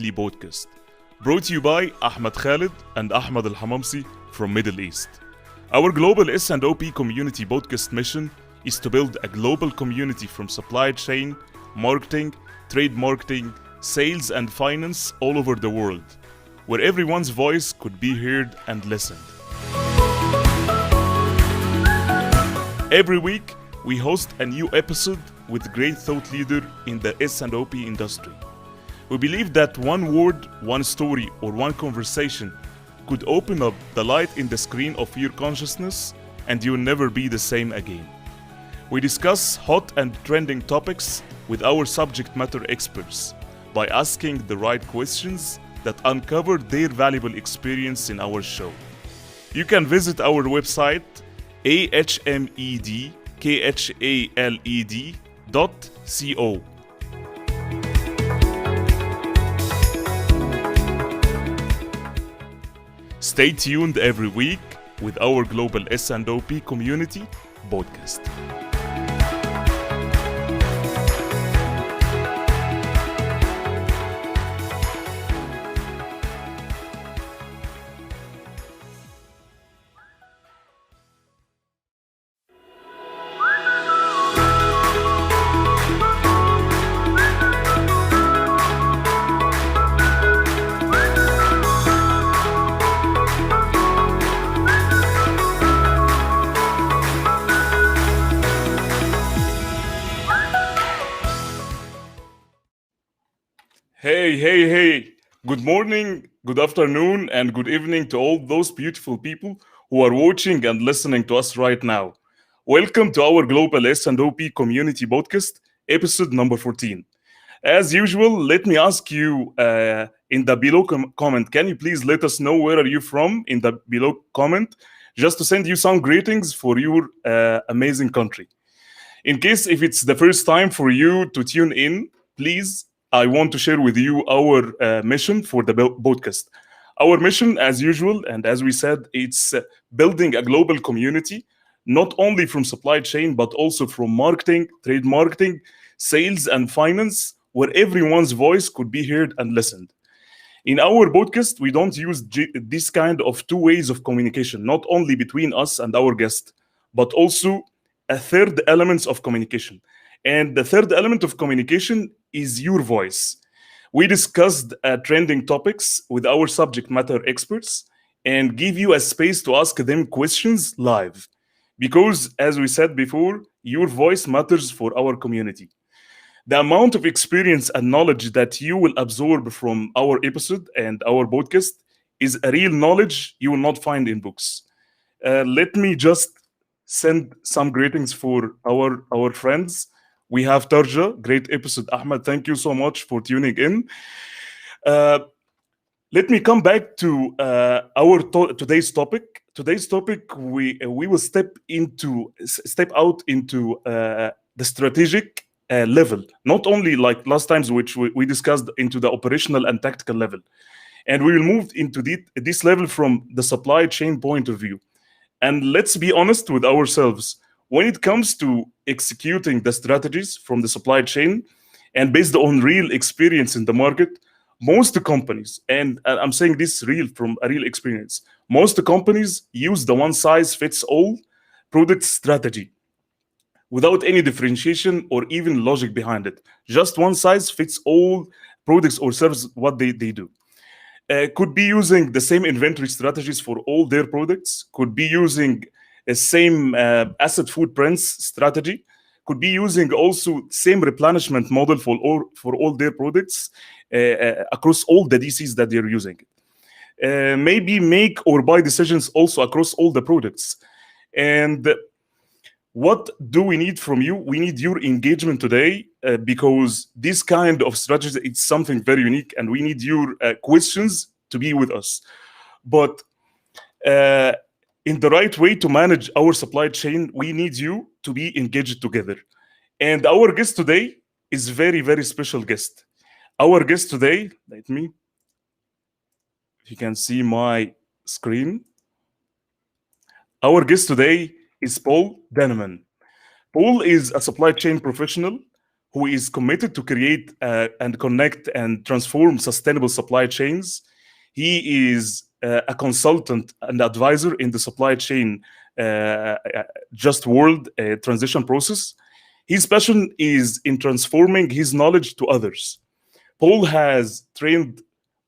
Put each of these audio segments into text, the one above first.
weekly podcast, brought to you by Ahmed Khalid and Ahmed Al-Hamamsi from Middle East. Our Global S&OP Community podcast mission is to build a global community from supply chain, marketing, trade marketing, sales and finance all over the world, where everyone's voice could be heard and listened. Every week, we host a new episode with great thought leader in the S&OP industry. We believe that one word, one story, or one conversation could open up the light in the screen of your consciousness and you'll never be the same again. We discuss hot and trending topics with our subject matter experts by asking the right questions that uncover their valuable experience in our show. You can visit our website ahmedkhaled.co. Stay tuned every week with our Global S&OP Community podcast. Hey. Good morning, good afternoon, and good evening to all those beautiful people who are watching and listening to us right now. Welcome to our Global S&OP Community podcast, episode number 14. As usual, let me ask you in the below comment, can you please let us know where are you from in the below comment, just to send you some greetings for your amazing country. In case if it's the first time for you to tune in, please, I want to share with you our mission for the podcast. Our mission, as usual, and as we said, it's building a global community, not only from supply chain, but also from marketing, trade marketing, sales, and finance, where everyone's voice could be heard and listened. In our podcast, we don't use this kind of two ways of communication, not only between us and our guest, but also a third element of communication. And the third element of communication is your voice. We discussed trending topics with our subject matter experts and give you a space to ask them questions live. Because, as we said before, your voice matters for our community. The amount of experience and knowledge that you will absorb from our episode and our podcast is a real knowledge you will not find in books. Let me just send some greetings for our friends. We have Tarja, great episode. Ahmed, thank you so much for tuning in. Let me come back to today's topic. Today's topic, we will step out into the strategic level, not only like last times, which we discussed into the operational and tactical level. And we will move into this level from the supply chain point of view. And let's be honest with ourselves. When it comes to executing the strategies from the supply chain and based on real experience in the market, most companies, and I'm saying this from a real experience, most companies use the one-size-fits-all product strategy without any differentiation or even logic behind it. Just one-size-fits-all products or services, what they do. Could be using the same inventory strategies for all their products, could be using the same asset footprints strategy, could be using also same replenishment model for all their products across all the DCs that they're using. Maybe make or buy decisions also across all the products. And what do we need from you? We need your engagement today because this kind of strategy, it's something very unique and we need your questions to be with us. But in the right way to manage our supply chain, we need you to be engaged together. And our guest today is very, very special guest. Our guest today, if you can see my screen. Our guest today is Paul Denneman. Paul is a supply chain professional who is committed to create and connect and transform sustainable supply chains. He is a consultant and advisor in the supply chain just world transition process. His passion is in transforming his knowledge to others. Paul has trained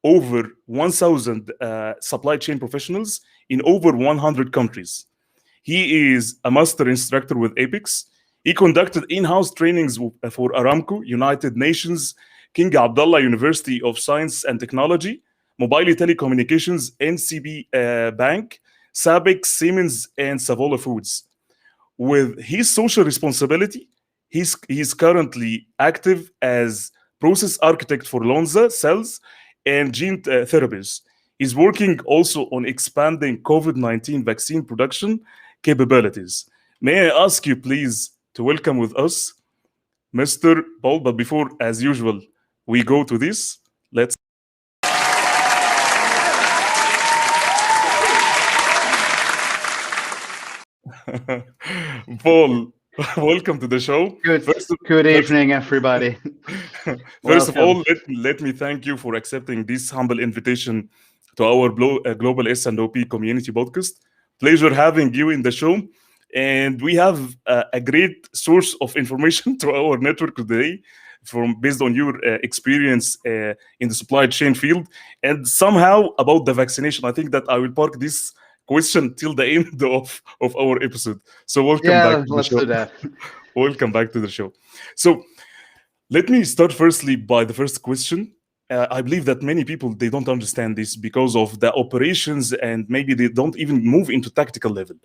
over 1,000 supply chain professionals in over 100 countries. He is a master instructor with Apex. He conducted in-house trainings for Aramco, United Nations, King Abdullah University of Science and Technology, Mobile Telecommunications, NCB Bank, Sabic, Siemens, and Savola Foods. With his social responsibility, he's currently active as process architect for Lonza cells and gene therapies. He's working also on expanding COVID-19 vaccine production capabilities. May I ask you, please, to welcome with us Mr. Paul? But before, as usual, we go to this, let's. Paul, welcome to the show. Good evening, everybody. First of all, let me thank you for accepting this humble invitation to our Global S&OP Community podcast. Pleasure having you in the show. And we have a great source of information to our network today based on your experience in the supply chain field and somehow about the vaccination. I think that I will park this question till the end of our episode. So welcome back to the show. Do that. Welcome back to the show. So let me start firstly by the first question. I believe that many people, they don't understand this because of the operations and maybe they don't even move into tactical level.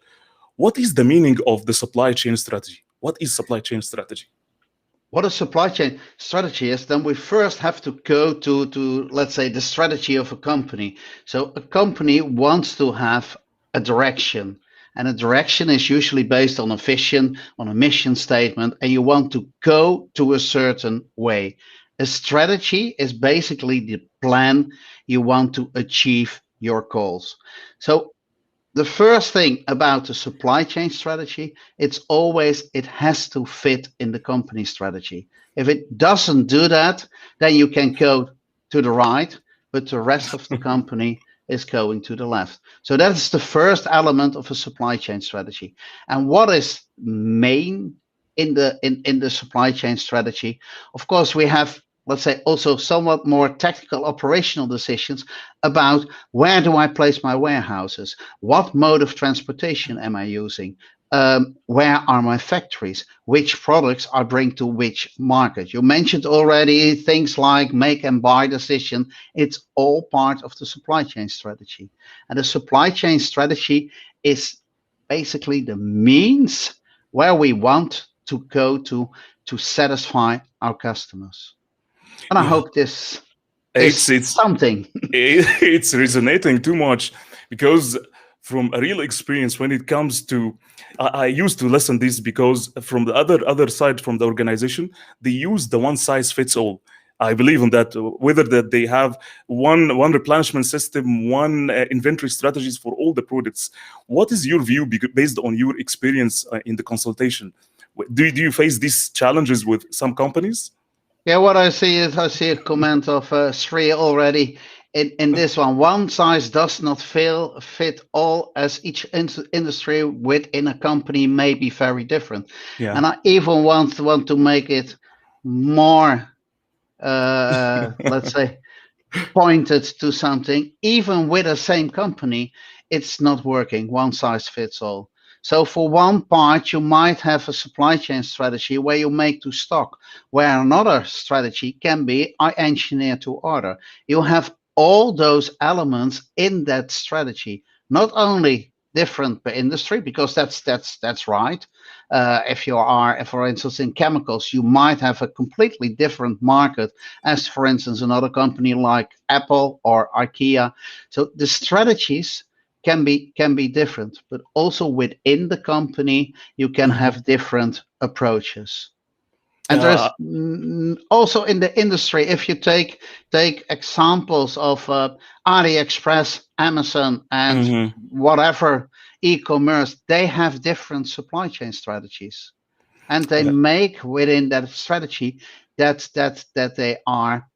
What is the meaning of the supply chain strategy? What is supply chain strategy? What a supply chain strategy is, then we first have to go to let's say, the strategy of a company. So a company wants to have a direction, and a direction is usually based on a vision, on a mission statement, and you want to go to a certain way. A strategy is basically the plan you want to achieve your goals. So the first thing about the supply chain strategy, it has to fit in the company strategy. If it doesn't do that, then you can go to the right, but the rest of the company is going to the left. So that's the first element of a supply chain strategy. And what is main in the supply chain strategy? Of course, we have, let's say, also somewhat more tactical operational decisions about where do I place my warehouses? What mode of transportation am I using? Where are my factories? Which products I bring to which market? You mentioned already things like make and buy decision. It's all part of the supply chain strategy. And the supply chain strategy is basically the means where we want to go to satisfy our customers. And I hope this is something. It's resonating too much because from a real experience when it comes to, I used to listen this because from the other side, from the organization, they use the one size fits all. I believe in that, whether that they have one replenishment system, one inventory strategies for all the products. What is your view based on your experience in the consultation? Do you face these challenges with some companies? Yeah, what I see is a comment of Sri already in this one. One size does not fit all, as each industry within a company may be very different. Yeah. And I even want to make it more, let's say, pointed to something. Even with the same company, it's not working. One size fits all. So for one part, you might have a supply chain strategy where you make to stock, where another strategy can be I engineer to order. You have all those elements in that strategy, not only different per industry, because that's right. If you are, for instance, in chemicals, you might have a completely different market as, for instance, another company like Apple or IKEA. So the strategies can be different, but also within the company you can have different approaches. And there's also in the industry, if you take examples of AliExpress, Amazon, and whatever e-commerce, they have different supply chain strategies. and they Uh, make within that strategy that they are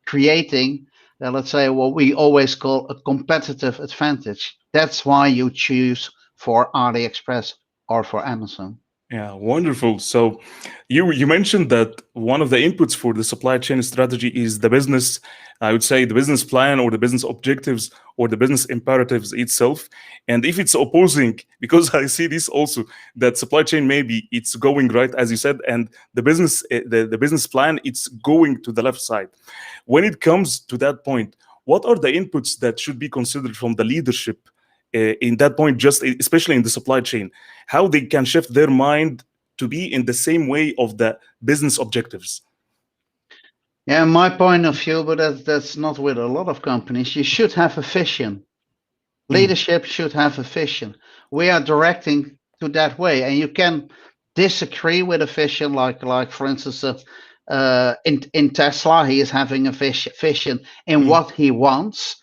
creating, let's say, what we always call a competitive advantage. That's why you choose for AliExpress or for Amazon. Yeah, wonderful. So you mentioned that one of the inputs for the supply chain strategy is the business, I would say the business plan or the business objectives or the business imperatives itself. And if it's opposing, because I see this also, that supply chain maybe it's going right as you said, and the business the business plan it's going to the left side. When it comes to that point, what are the inputs that should be considered from the leadership in that point, just especially in the supply chain, how they can shift their mind to be in the same way of the business objectives? Yeah, my point of view, but that's not with a lot of companies. You should have a vision. Mm, Leadership should have a vision. We are directing to that way, and you can disagree with a vision, like for instance, in Tesla, he is having a vision in mm, what he wants.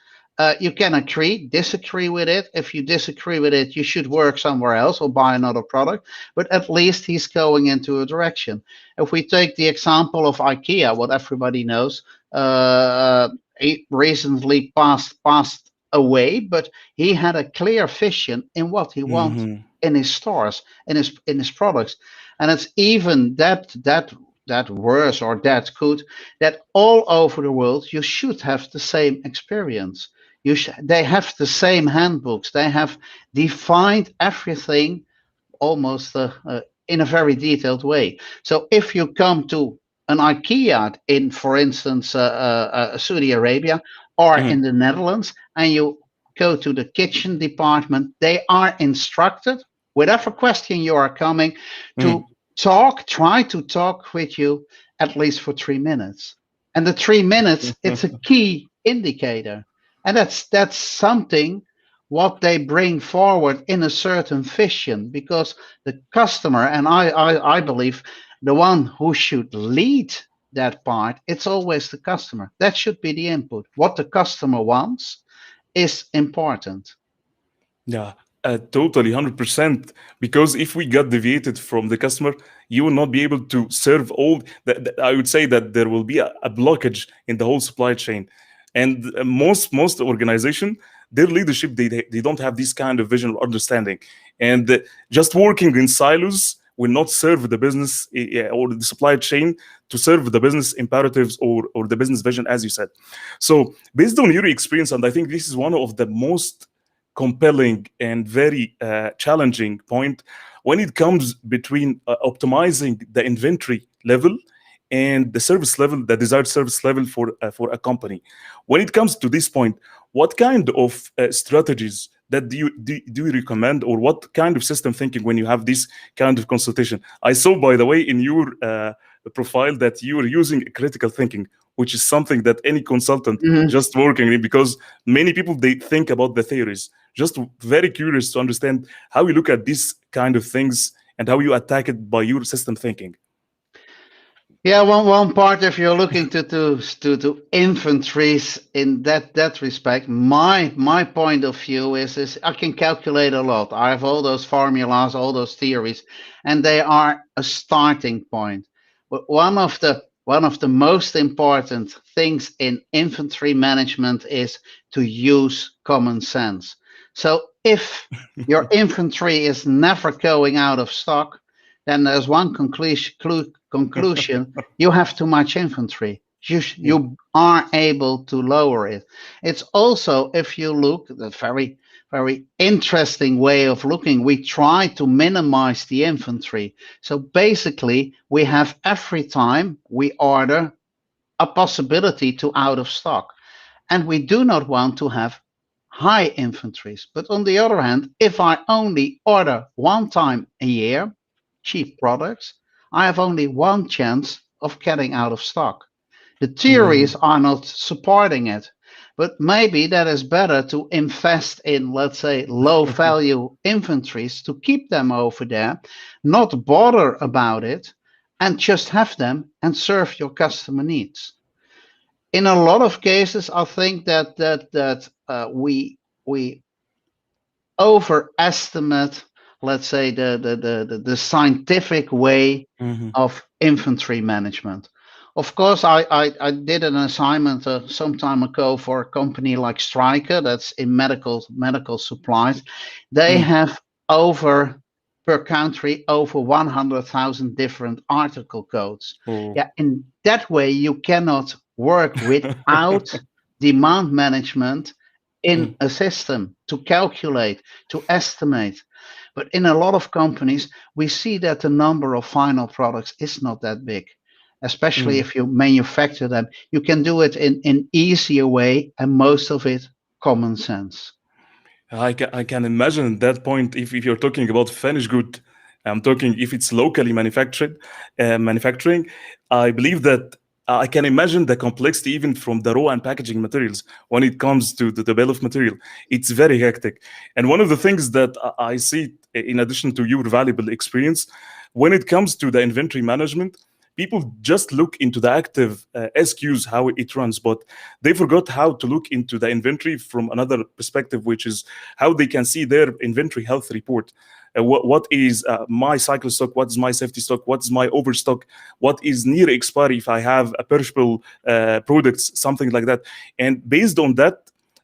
You can agree, disagree with it. If you disagree with it, you should work somewhere else or buy another product. But at least he's going into a direction. If we take the example of IKEA, what everybody knows, he recently passed away, but he had a clear vision in what he wants mhm, in his stores, in his products, and it's even that worse or that good that all over the world you should have the same experience. They have the same handbooks. They have defined everything almost in a very detailed way. So if you come to an IKEA in, for instance, Saudi Arabia or mm, in the Netherlands, and you go to the kitchen department, they are instructed, whatever question you are coming, mm. to try to talk with you at least for 3 minutes. And the 3 minutes, it's a key indicator. And that's something what they bring forward in a certain vision, because the customer, and I believe the one who should lead that part, it's always the customer. That should be the input. What the customer wants is important. Yeah, totally, 100%. Because if we got deviated from the customer, you will not be able to serve all. I would say that there will be a blockage in the whole supply chain, and most organization, their leadership, they don't have this kind of vision or understanding, and just working in silos will not serve the business or the supply chain to serve the business imperatives or the business vision, as you said. So, based on your experience, and I think this is one of the most compelling and very challenging point when it comes between optimizing the inventory level and the service level, the desired service level for a company. When it comes to this point, what kind of strategies that do you recommend, or what kind of system thinking when you have this kind of consultation? I saw, by the way, in your profile that you are using critical thinking, which is something that any consultant Mhm. just working in, because many people they think about the theories. Just very curious to understand how you look at these kind of things and how you attack it by your system thinking. Yeah, one part, if you're looking to inventories in that respect, my point of view is I can calculate a lot. I have all those formulas, all those theories, and they are a starting point. But one of the most important things in inventory management is to use common sense. So if your inventory is never going out of stock, then there's one conclusion: you have too much inventory. Yeah. You are able to lower it. It's also, if you look, the very interesting way of looking. We try to minimize the inventory. So basically, we have every time we order a possibility to out of stock. And we do not want to have high inventories. But on the other hand, if I only order one time a year cheap products, I have only one chance of getting out of stock. The theories Mhm. are not supporting it, but maybe that is better to invest in, let's say, low value inventories to keep them over there, not bother about it, and just have them and serve your customer needs. In a lot of cases, I think that we overestimate, let's say, the scientific way Hmm. of inventory management. Of course, I did an assignment some time ago for a company like Stryker that's in medical supplies. They Mm. have over per country over 100,000 different article codes. Oh. Yeah, in that way you cannot work without demand management in Mm. a system to calculate, to estimate. But in a lot of companies, we see that the number of final products is not that big, especially Mm. if you manufacture them. You can do it in an easier way, and most of it common sense. I can imagine that point if you're talking about finished good. I'm talking if it's locally manufacturing. I believe that I can imagine the complexity even from the raw and packaging materials when it comes to the bill of material. It's very hectic. And one of the things that I see, in addition to your valuable experience, when it comes to the inventory management, people just look into the active SQs, how it runs, but they forgot how to look into the inventory from another perspective, which is how they can see their inventory health report. What is my cycle stock? What is my safety stock? What is my overstock? What is near expiry if I have a perishable products, something like that. And based on that,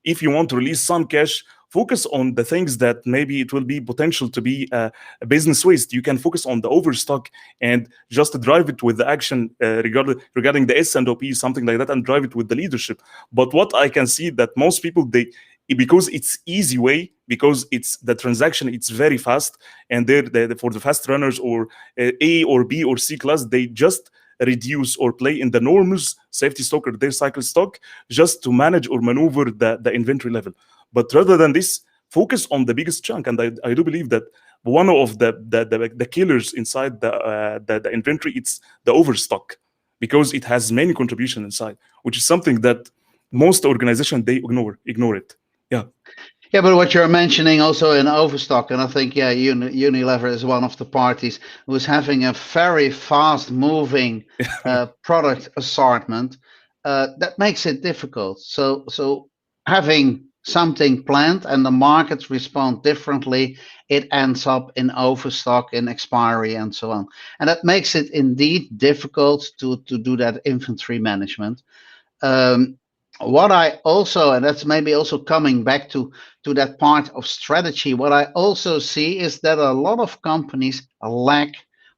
if you want to release some cash, focus on the things that maybe it will be potential to be a business waste. You can focus on the overstock and just drive it with the action regarding the S&OP, something like that, and drive it with the leadership. But what I can see that most people, they, because it's easy way, because it's the transaction, it's very fast, and they're for the fast runners or A or B or C class, they just reduce or play in the normal safety stock or their cycle stock just to manage or maneuver the inventory level. But rather than this, focus on the biggest chunk. And I do believe that one of the killers inside the inventory, it's the overstock, because it has many contributions inside, which is something that most organizations they ignore it. Yeah. Yeah, but what you're mentioning also in overstock, and I think, yeah, Unilever is one of the parties who's having a very fast moving product assortment. That makes it difficult. So having something planned and the markets respond differently, it ends up in overstock, in expiry, and so on. And that makes it indeed difficult to do that inventory management. um, what I also, and that's maybe also coming back to that part of strategy, what I also see is that a lot of companies lack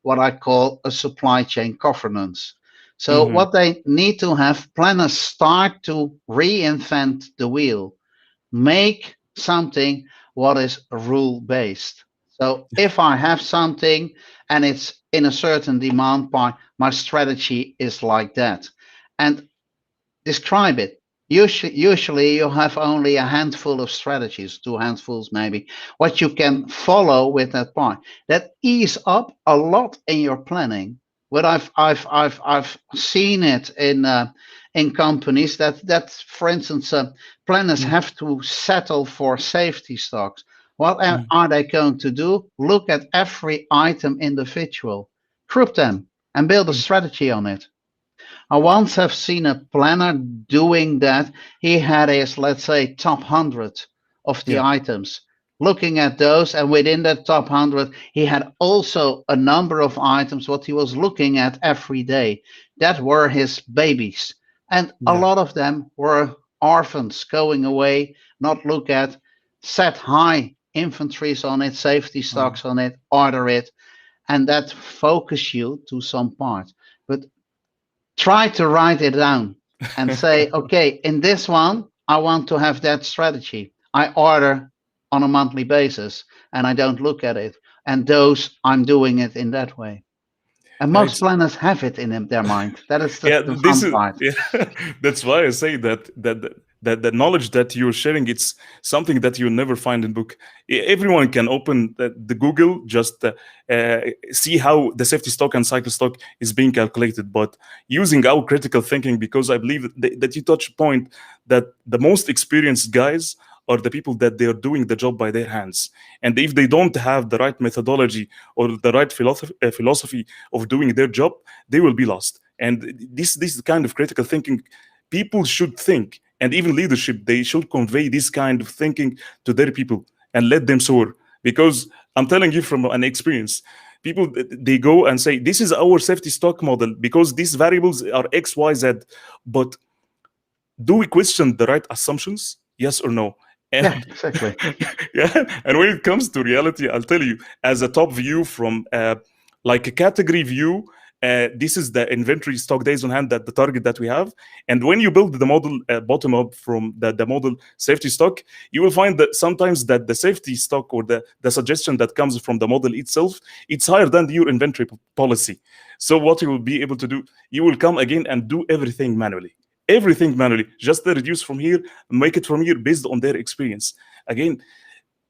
what I call a supply chain governance. So Hmm. what they need to have, planners start to reinvent the wheel, make something what is rule based. So if I have something and it's in a certain demand part, my strategy is like that. And describe it. Usually, you have only a handful of strategies, two handfuls maybe, what you can follow with that part. That ease up a lot in your planning. But I've seen it in companies that for instance, planners have to settle for safety stocks. What are they going to do? Look at every item individual, group them, and build a strategy on it. I once have seen a planner doing that. He had his, let's say, top 100 of the Yeah. items. Looking at those, and within that top 100, he had also a number of items what he was looking at every day. That were his babies. And a Yeah. lot of them were orphans going away, not look at, set high inventories on it, safety Uh, stocks on it, order it, and that focus you to some part. But try to write it down and say, okay, in this one, I want to have that strategy. I order on a monthly basis and I don't look at it. And those, I'm doing it in that way. And most it's planners have it in their mind. That is yeah, the this fun is part. yeah. That's why I say that the knowledge that you're sharing, it's something that you'll never find in book. Everyone can open the Google, just see how the safety stock and cycle stock is being calculated, but using our critical thinking, because I believe that you touch a point that the most experienced guys are the people that they are doing the job by their hands. And if they don't have the right methodology or the right philosophy of doing their job, they will be lost. And this kind of critical thinking, people should think, and even leadership, they should convey this kind of thinking to their people and let them soar. Because I'm telling you from an experience. People, they go and say, this is our safety stock model because these variables are X, Y, Z. But do we question the right assumptions? Yes or no? Yeah, And exactly. yeah, and when it comes to reality, I'll tell you, as a top view from like a category view, this is the inventory stock days on hand, that the target that we have. And when you build the model bottom up from the model safety stock, you will find that sometimes that the safety stock or the suggestion that comes from the model itself, it's higher than your inventory policy. So what you will be able to do, you will come again and do everything manually, just to reduce from here, make it from here based on their experience. Again,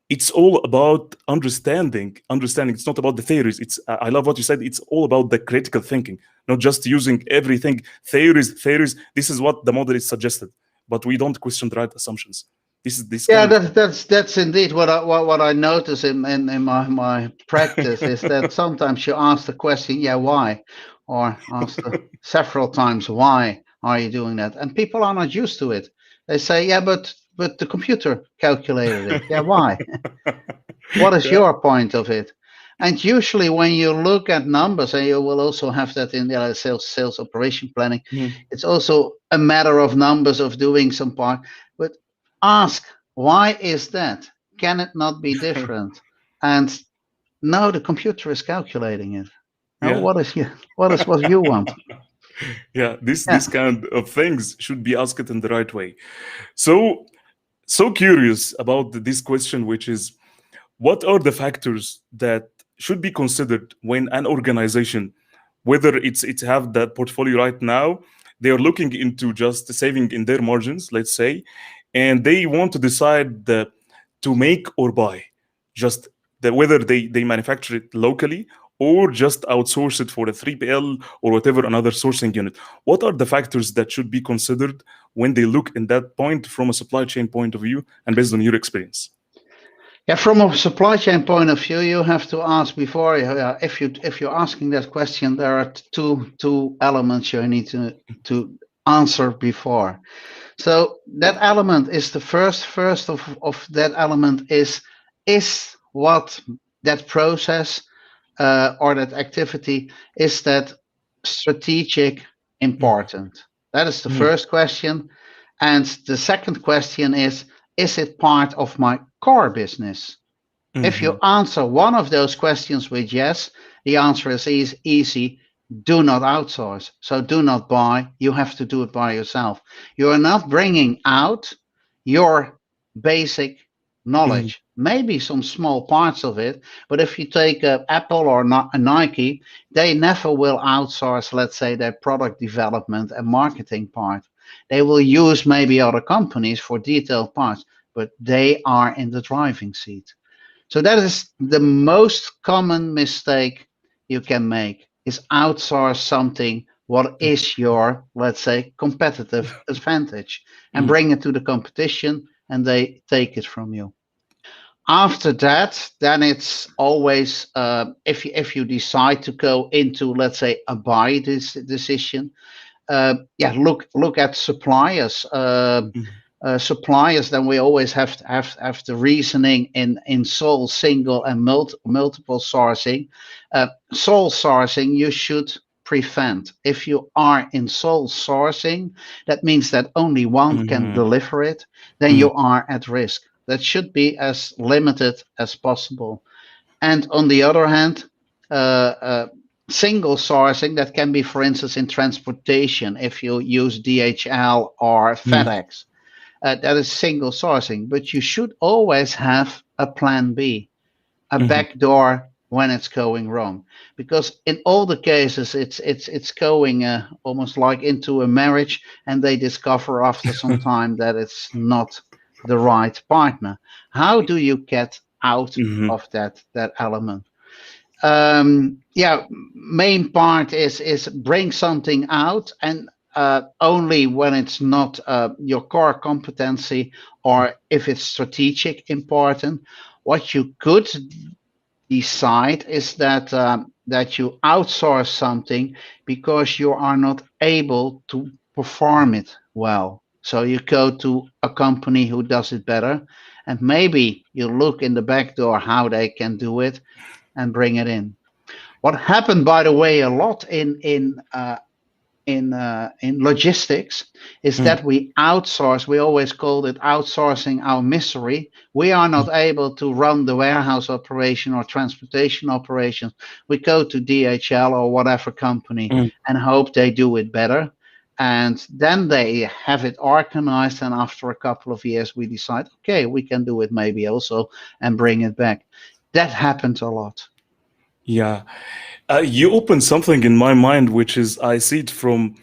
it's all about understanding. It's not about the theories. It's I love what you said. It's all about the critical thinking, not just using everything theories. This is what the model is suggested, but we don't question the right assumptions. This is this Yeah, kind of that's indeed what I notice in my practice is that sometimes you ask the question, yeah, why, or ask several times, why are you doing that? And people are not used to it. They say, yeah, but the computer calculated it. Yeah, why? What is yeah. your point of it? And usually, when you look at numbers, and you will also have that in the sales operation planning, Mhm. it's also a matter of numbers of doing some part. But ask, why is that? Can it not be different? And no, the computer is calculating it. Now, Yeah. what you want? Yeah, this Yeah. kind of things should be asked in the right way. So so curious about this question, which is, what are the factors that should be considered when an organization, whether it's have that portfolio right now, they are looking into just saving in their margins, let's say, and they want to decide to make or buy, just whether they manufacture it locally or just outsource it for a 3PL or whatever another sourcing unit. What are the factors that should be considered when they look in that point from a supply chain point of view and based on your experience? Yeah, from a supply chain point of view, you have to ask before. If you're asking that question, there are two elements you need to answer before. So that element is the first of that element is what that process or that activity is that strategic important. That is the Mhm. first question. And the second question is it part of my core business? If you Mhm. answer one of those questions with yes, the answer is easy. Do not outsource. So do not buy. You have to do it by yourself. You are not bringing out your basic Mhm. knowledge. Maybe some small parts of it, but if you take Apple or a Nike, they never will outsource, let's say, their product development and marketing part. They will use maybe other companies for detailed parts, but they are in the driving seat. So that is the most common mistake you can make is outsource something what is your, let's say, competitive advantage and Mhm. bring it to the competition and they take it from you. After that, then it's always if you decide to go into, let's say, a buy this decision, yeah, look at suppliers. Mhm. Suppliers, then we always have the reasoning in sole, single, and multiple sourcing. Sole sourcing you should prevent. If you are in sole sourcing, that means that only one can Mhm. deliver it. Then Mhm. you are at risk. That should be as limited as possible. And on the other hand, single sourcing that can be, for instance, in transportation, if you use DHL or Mhm. FedEx, that is single sourcing. But you should always have a plan B, a Mhm. backdoor when it's going wrong, because in all the cases it's going almost like into a marriage, and they discover after some time that it's not the right partner. How do you get out Mhm. of that element? Yeah, main part is bring something out, and only when it's not your core competency or if it's strategic important. What you could decide is that you outsource something because you are not able to perform it well. So you go to a company who does it better, and maybe you look in the back door how they can do it and bring it in. What happened, by the way, a lot in logistics is Mm, that we outsource. We always called it outsourcing our misery. We are not able to run the warehouse operation or transportation operations. We go to DHL or whatever company mm. and hope they do it better. And then they have it organized. And after a couple of years, we decide, okay, we can do it maybe also and bring it back. That happens a lot. Yeah. You opened something in my mind, which is I see it from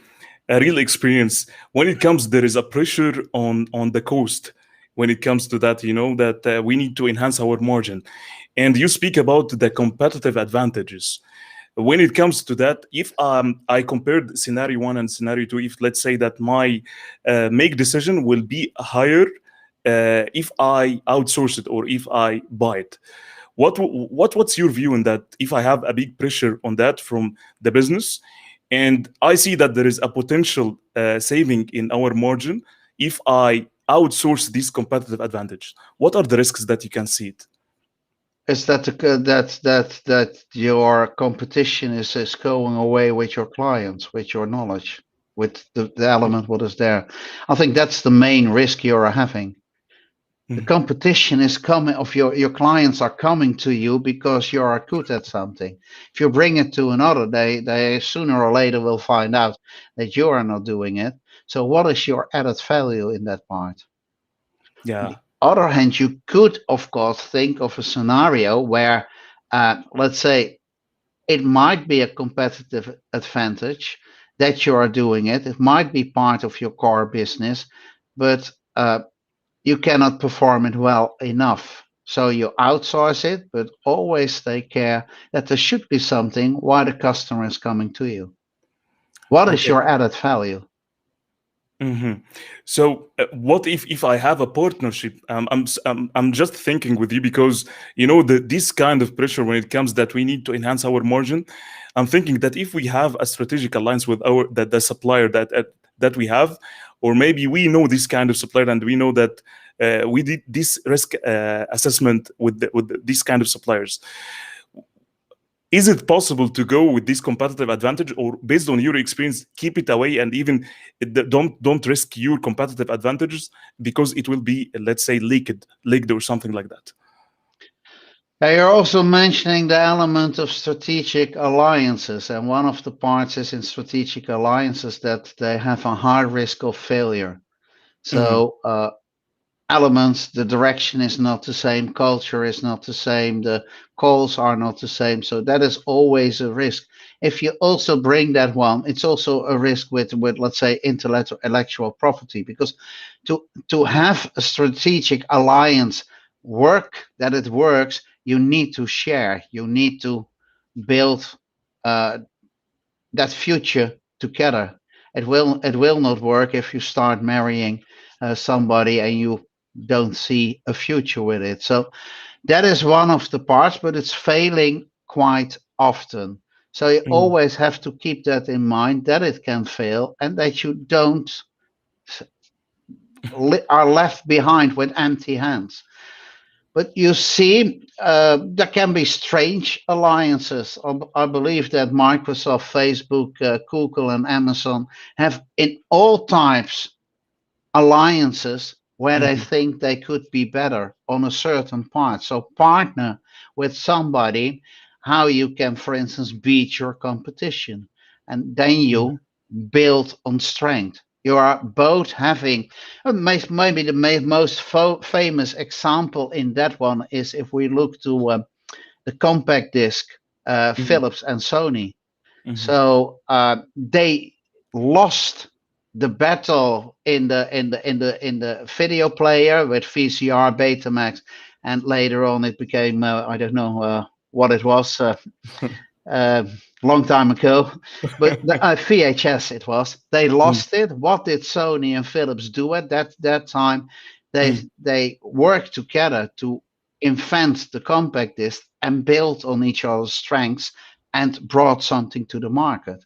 a real experience. When it comes, there is a pressure on the cost. When it comes to that, that we need to enhance our margin, and you speak about the competitive advantages. When it comes to that, if I compared scenario one and scenario two, if let's say that my make decision will be higher if I outsource it or if I buy it, what's your view on that? If I have a big pressure on that from the business, and I see that there is a potential saving in our margin if I outsource this competitive advantage, what are the risks that you can see it? Is that that your competition is going away with your clients, with your knowledge, with the element what is there? I think that's the main risk you're having. The Mhm. competition is coming of your clients are coming to you because you are good at something. If you bring it to another, they sooner or later will find out that you are not doing it. So what is your added value in that part? On Yeah. the other hand, you could, of course, think of a scenario where, let's say, it might be a competitive advantage that you are doing it. It might be part of your core business, but you cannot perform it well enough. So you outsource it, but always take care that there should be something why the customer is coming to you. What is Okay. your added value? hmm So, what if I have a partnership? I'm just thinking with you because this kind of pressure when it comes that we need to enhance our margin. I'm thinking that if we have a strategic alliance with our that the supplier that we have, or maybe we know this kind of supplier and we know that we did this risk assessment with these kind of suppliers. Is it possible to go with this competitive advantage, or based on your experience keep it away and even don't risk your competitive advantages because it will be, let's say, leaked or something like that? Now, you're also mentioning the element of strategic alliances, and one of the parts is in strategic alliances that they have a high risk of failure. hmm So elements, the direction is not the same, culture is not the same, the calls are not the same. So that is always a risk. If you also bring that one, it's also a risk with let's say intellectual property, because to have a strategic alliance work that it works, you need to share, you need to build uh, that future together. It will not work if you start marrying somebody and you don't see a future with it. So that is one of the parts, but it's failing quite often. So you hmm always have to keep that in mind that it can fail and that you don't are left behind with empty hands. But you see, there can be strange alliances. I believe that Microsoft, Facebook, Google, and Amazon have in all types alliances where they hmm think they could be better on a certain part. So partner with somebody how you can, for instance, beat your competition. And then you build on strength. You are both having maybe the most famous example in that one is if we look to the compact disc, hmm Philips and Sony. hmm So they lost the battle in the video player with VCR, Betamax, and later on it became I don't know what it was. Uh, Long time ago, but the VHS it was. They lost it. What did Sony and Philips do at that time? They worked together to invent the compact disc and build on each other's strengths and brought something to the market.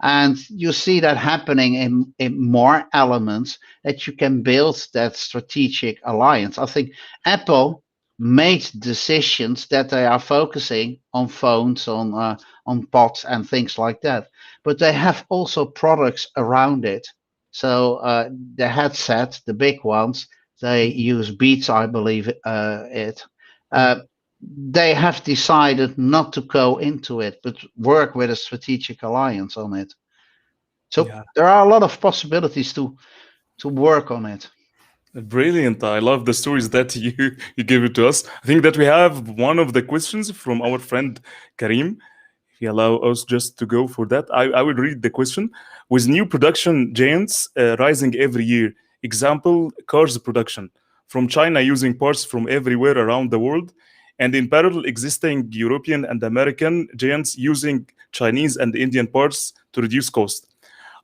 And you see that happening in more elements that you can build that strategic alliance. I think Apple made decisions that they are focusing on phones, on pods and things like that. But they have also products around it. So the headset, the big ones, they Mhm. use Beats, I believe it. Yeah, Uh, they have decided not to go into it, but work with a strategic alliance on it. So yeah. there are a lot of possibilities to work on it. Brilliant. I love the stories that you give it to us. I think that we have one of the questions from our friend Karim. If you allow us just to go for that, I will read the question. With new production giants rising every year, example, cars production from China using parts from everywhere around the world, and in parallel, existing European and American giants using Chinese and Indian parts to reduce cost.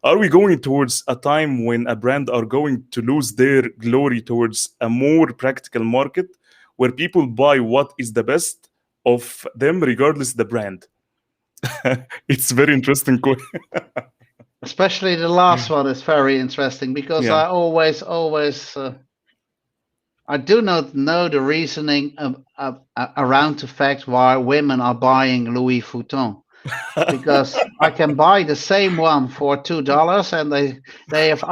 Are we going towards a time when a brand are going to lose their glory towards a more practical market where people buy what is the best of them regardless the brand? It's very interesting. Especially the last one is very interesting because Yeah. I do not know the reasoning around the fact why women are buying Louis Vuitton. Because I can buy the same one for $2, and they have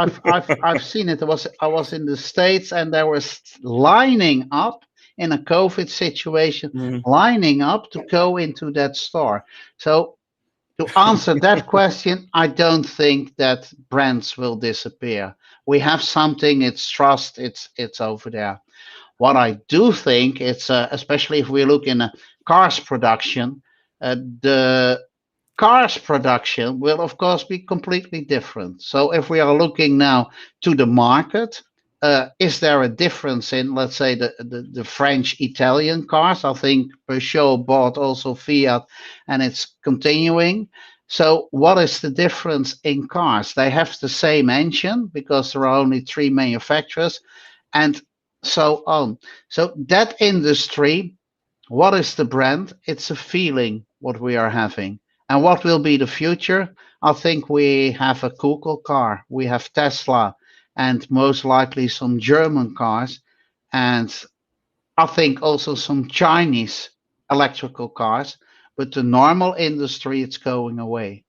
I've seen it. I was in the States, and there was lining up in a COVID situation, Mhm. lining up to go into that store. So to answer that question, I don't think that brands will disappear. We have something. It's trust. It's over there. What I do think it's especially if we look in a cars production, the cars production will of course be completely different. So if we are looking now to the market, is there a difference in, let's say, the French Italian cars? I think Peugeot bought also Fiat, and it's continuing. So what is the difference in cars? They have the same engine because there are only three manufacturers, and so on. So that industry, what is the brand? It's a feeling what we are having. And what will be the future? I think we have a Google car, we have Tesla, and most likely some German cars, and I think also some Chinese electrical cars. But the normal industry, it's going away.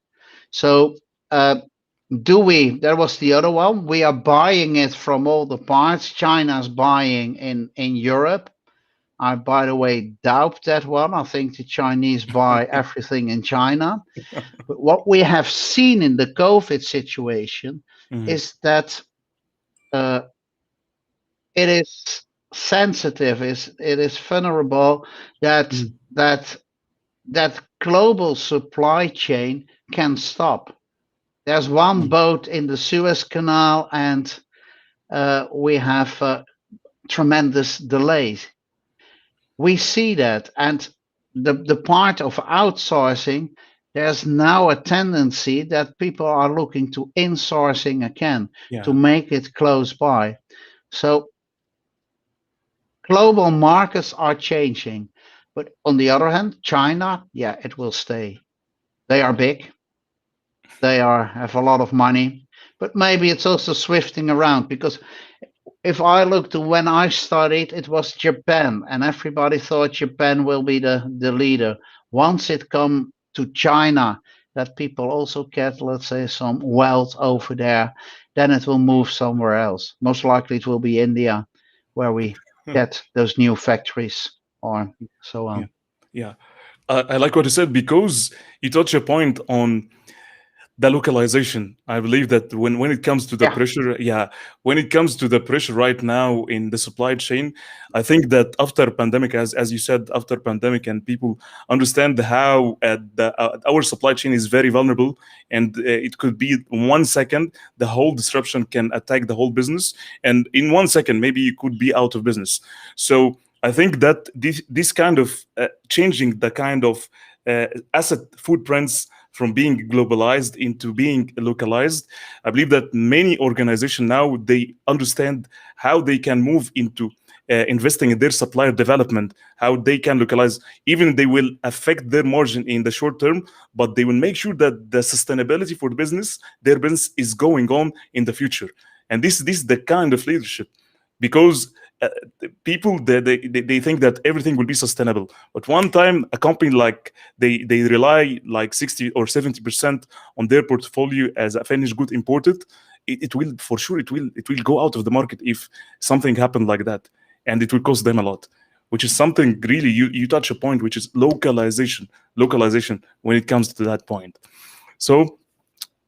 So, do we? That was the other one. We are buying it from all the parts. China's buying in Europe. I, by the way, doubt that one. I think the Chinese buy everything in China. But what we have seen in the COVID situation Mhm. is that uh, it is sensitive, it is vulnerable, that Mhm. that that global supply chain can stop. There's one Mhm. boat in the Suez Canal, and we have tremendous delays. We see that, and the part of outsourcing, there's now a tendency that people are looking to insourcing again to Yeah. make it close by. So global markets are changing, but on the other hand, China, yeah, it will stay. They are big, they are have a lot of money, but maybe it's also swifting around because if I look to when I studied, it was Japan, and everybody thought Japan will be the leader. Once it come to China, that people also get, let's say, some wealth over there, then it will move somewhere else. Most likely, it will be India, where we get those new factories or so Yeah. on. Yeah. I like what you said because you touch a point on the localization. I believe that when it comes to the Yeah, pressure, yeah, when it comes to the pressure right now in the supply chain, I think that after pandemic, as you said, after pandemic, and people understand how our supply chain is very vulnerable, and it could be 1 second the whole disruption can attack the whole business, and in 1 second maybe you could be out of business. So I think that this kind of changing the kind of asset footprints from being globalized into being localized. I believe that many organizations now they understand how they can move into investing in their supplier development, how they can localize, even they will affect their margin in the short term, but they will make sure that the sustainability for the business, their business is going on in the future. And this is the kind of leadership, because people they think that everything will be sustainable, but one time a company like they rely like 60 or 70% on their portfolio as a finished good imported, it will for sure it will go out of the market if something happened like that, and it will cost them a lot, which is something really you touch a point, which is localization when it comes to that point. So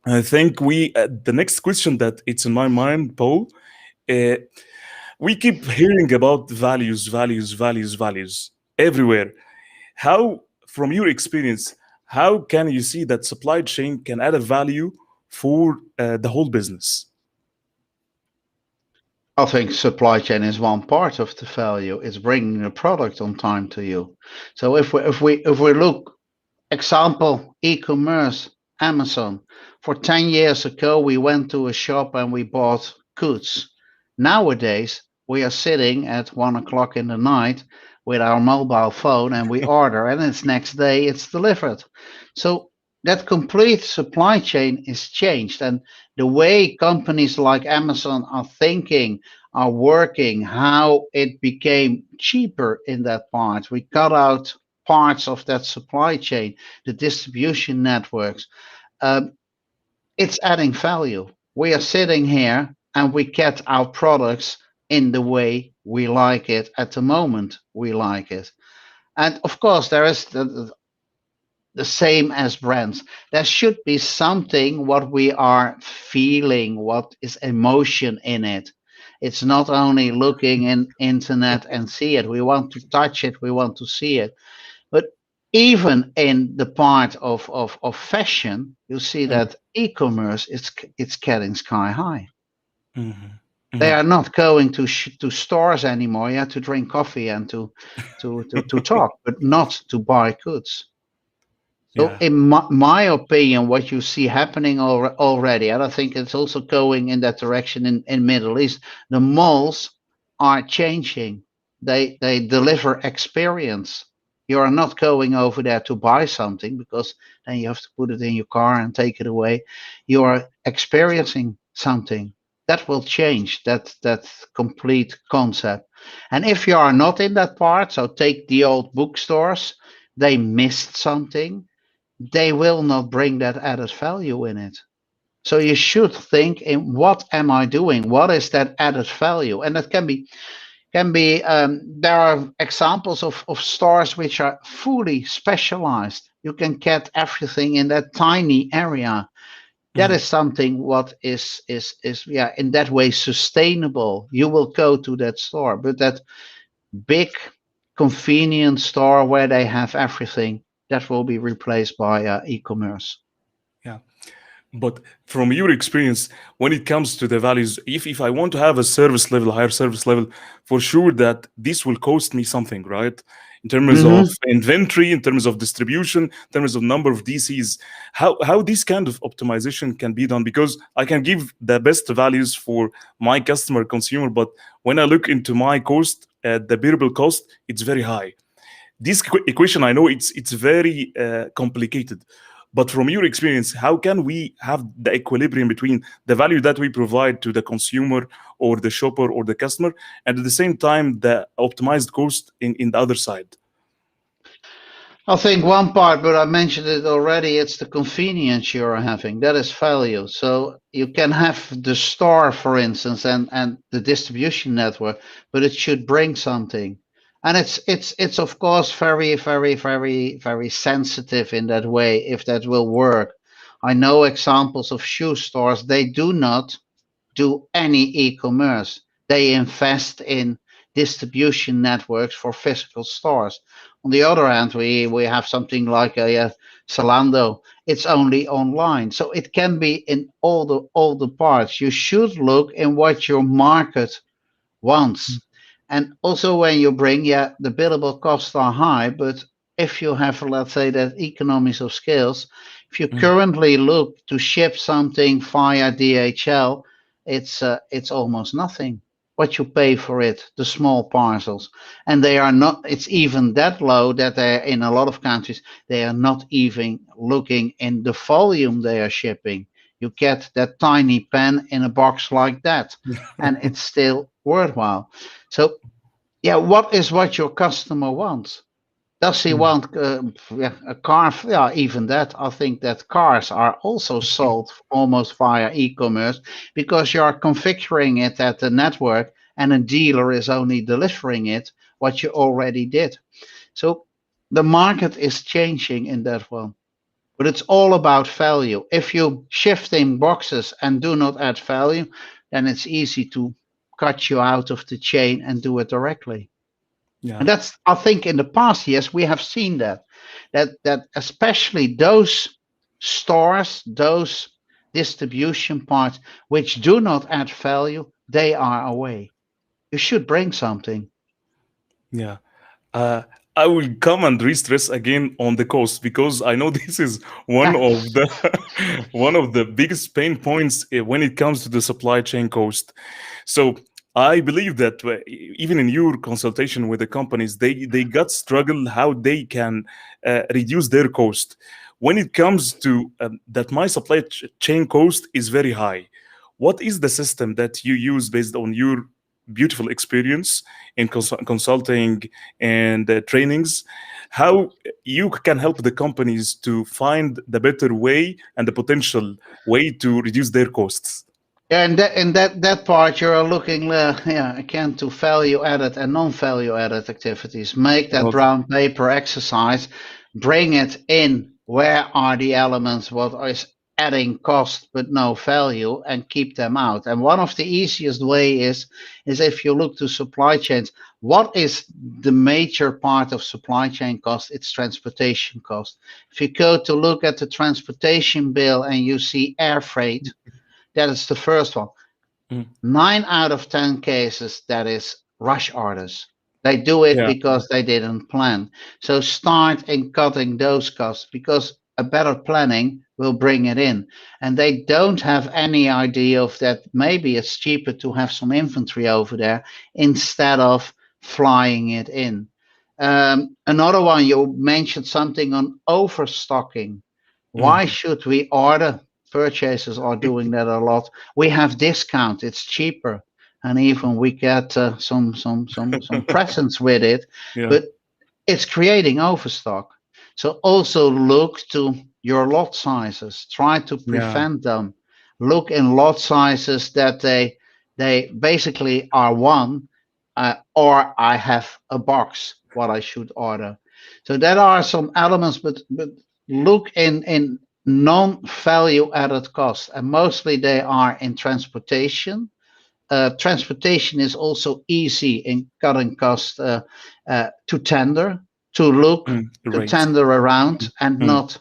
I think the next question that it's in my mind, Paul, uh, we keep hearing about values, values, values, values everywhere. How, from your experience, how can you see that supply chain can add a value for the whole business? I think supply chain is one part of the value. It's bringing the product on time to you. So if we look, example, e-commerce, Amazon. For 10 years ago, we went to a shop and we bought goods. Nowadays, we are sitting at 1 o'clock in the night with our mobile phone and we order, and it's next day it's delivered. So that complete supply chain is changed, and the way companies like Amazon are thinking, are working, how it became cheaper in that part. We cut out parts of that supply chain, the distribution networks. Um, it's adding value. We are sitting here and we get our products in the way we like it at the moment we like it. And of course, there is the same as brands. There should be something what we are feeling, what is emotion in it. It's not only looking in internet and see it. We want to touch it. We want to see it. But even in the part of fashion, you see Mhm, that e-commerce it's getting sky high. mhm, They mhm. are not going to stores anymore. You have to drink coffee and to talk, but not to buy goods. So, Yeah. in my opinion, what you see happening already, and I think it's also going in that direction in Middle East, the malls are changing. They deliver experience. You are not going over there to buy something because then you have to put it in your car and take it away. You are experiencing something. That will change that complete concept. And if you are not in that part, so take the old bookstores, they missed something. They will not bring that added value in it. So you should think in what am I doing? What is that added value? And that can be there are examples of stores which are fully specialized. You can get everything in that tiny area. That Mhm. is something what is yeah, in that way sustainable. You will go to that store, but that big convenience store where they have everything, that will be replaced by e-commerce. Yeah. But from your experience, when it comes to the values, if I want to have a service level, higher service level, for sure that this will cost me something, right? In terms of Hmm. inventory, in terms of distribution, in terms of number of DCs, how this kind of optimization can be done? Because I can give the best values for my customer consumer, but when I look into my cost, the variable cost, it's very high. This equation, I know it's very complicated, but from your experience, how can we have the equilibrium between the value that we provide to the consumer or the shopper or the customer, and at the same time the optimized cost in the other side? I think one part, but I mentioned it already, it's the convenience you're having. That is value. So you can have the store, for instance, and the distribution network, but it should bring something. And it's of course very, very, very, very sensitive in that way if that will work. I know examples of shoe stores, they do not do any e-commerce. They invest in distribution networks for physical stores. On the other hand, we have something like a Zalando. It's only online, so it can be in all the parts. You should look in what your market once. And also when you bring, yeah, the billable costs are high, but if you have, let's say, that economies of scales, if you Mhm. currently look to ship something via DHL, it's almost nothing. what you pay for it, the small parcels. And they are not, it's even that low that they're in a lot of countries, they are not even looking in the volume they are shipping. You get that tiny pen in a box like that, and it's still worthwhile. So, yeah, what your customer wants? Does he Mm. want yeah, a car? Yeah, even that. I think that cars are also sold almost via e-commerce because you are configuring it at the network and a dealer is only delivering it what you already did. So the market is changing in that one. But it's all about value. If you shift in boxes and do not add value, then it's easy to cut you out of the chain and do it directly. Yeah, And that's, I think, in the past years we have seen that especially those stores, those distribution parts which do not add value, they are away. You should bring something. yeah. Uh, I will come and re-stress again on the cost because I know this is one Yeah, of the one of the biggest pain points when it comes to the supply chain cost. So I believe that even in your consultation with the companies, they got struggle how they can reduce their cost. When it comes to that, my supply chain cost is very high. What is the system that you use based on your beautiful experience in consulting and trainings? How you can help the companies to find the better way and the potential way to reduce their costs? yeah, and that part you're looking, yeah, again to value added and non-value added activities. Make that Okay. brown paper exercise, bring it in. Where are the elements? What is adding cost but no value, and keep them out. And one of the easiest way is if you look to supply chains. What is the major part of supply chain cost? It's transportation cost. If you go to look at the transportation bill and you see air freight, that is the first one. Mm. 9 out of 10 cases, that is rush orders. They do it Yeah. because they didn't plan. So start in cutting those costs because a better planning will bring it in. And they don't have any idea of that. Maybe it's cheaper to have some inventory over there instead of flying it in. Another one, you mentioned something on overstocking. Why Mm. should we order? Purchasers are doing that a lot. We have discount; it's cheaper, and even we get some presents with it. Yeah. But it's creating overstock. So also look to your lot sizes. Try to Yeah. prevent them. Look in lot sizes that they basically are one, or I have a box what I should order. So there are some elements, but look in non-value added costs, and mostly they are in transportation. Transportation is also easy in cutting costs to tender, to look, Mm. to Right. tender around, and Mm. not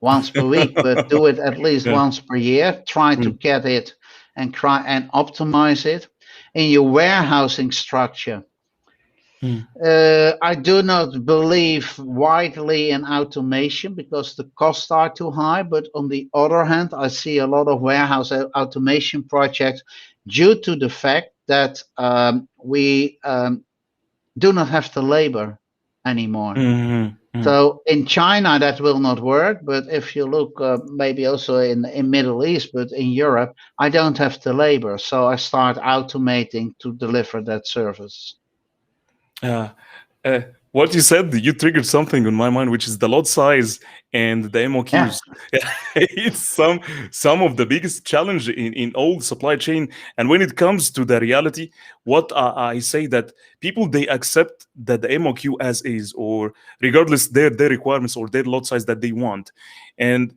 once per week, but do it at least Yeah. once per year. Try to Mm. get it and try and optimize it in your warehousing structure. Mm. I do not believe widely in automation because the costs are too high. But on the other hand, I see a lot of warehouse automation projects due to the fact that we do not have the labor anymore. Mhm. Mm. So in China that will not work, but if you look maybe also in Middle East, but in Europe, I don't have the labor, so I start automating to deliver that service. Yeah. Uh, what you said, you triggered something on my mind, which is the lot size and the Yeah. MOQs. It's some of the biggest challenge in all supply chain. And when it comes to the reality, what I say that people they accept that the MOQ as is, or regardless their requirements or their lot size that they want, and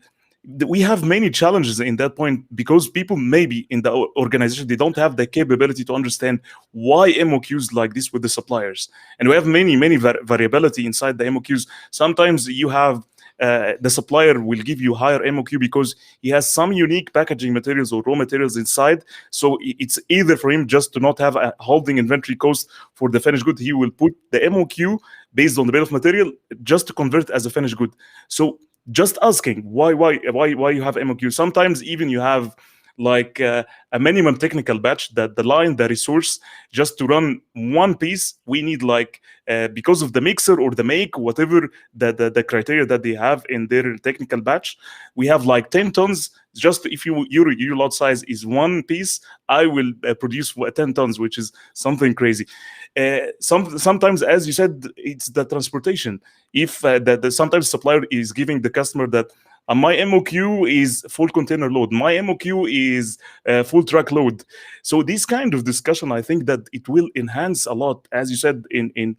we have many challenges in that point because people maybe in the organization they don't have the capability to understand why MOQs like this with the suppliers, and we have many variability inside the MOQs. Sometimes you have the supplier will give you higher MOQ because he has some unique packaging materials or raw materials inside. So it's either for him just to not have a holding inventory cost for the finished good, he will put the MOQ based on the bill of material just to convert it as a finished good. So just asking why you have MOQ. Sometimes even you have like a minimum technical batch, that the line, the resource, just to run one piece, we need like because of the mixer or the make, whatever the criteria that they have in their technical batch, we have like 10 tons. Just if your lot size is one piece, I will produce 10 tons, which is something crazy. Sometimes, as you said, it's the transportation. If sometimes supplier is giving the customer that my MOQ is full container load, my MOQ is full truck load. So this kind of discussion, I think that it will enhance a lot, as you said, in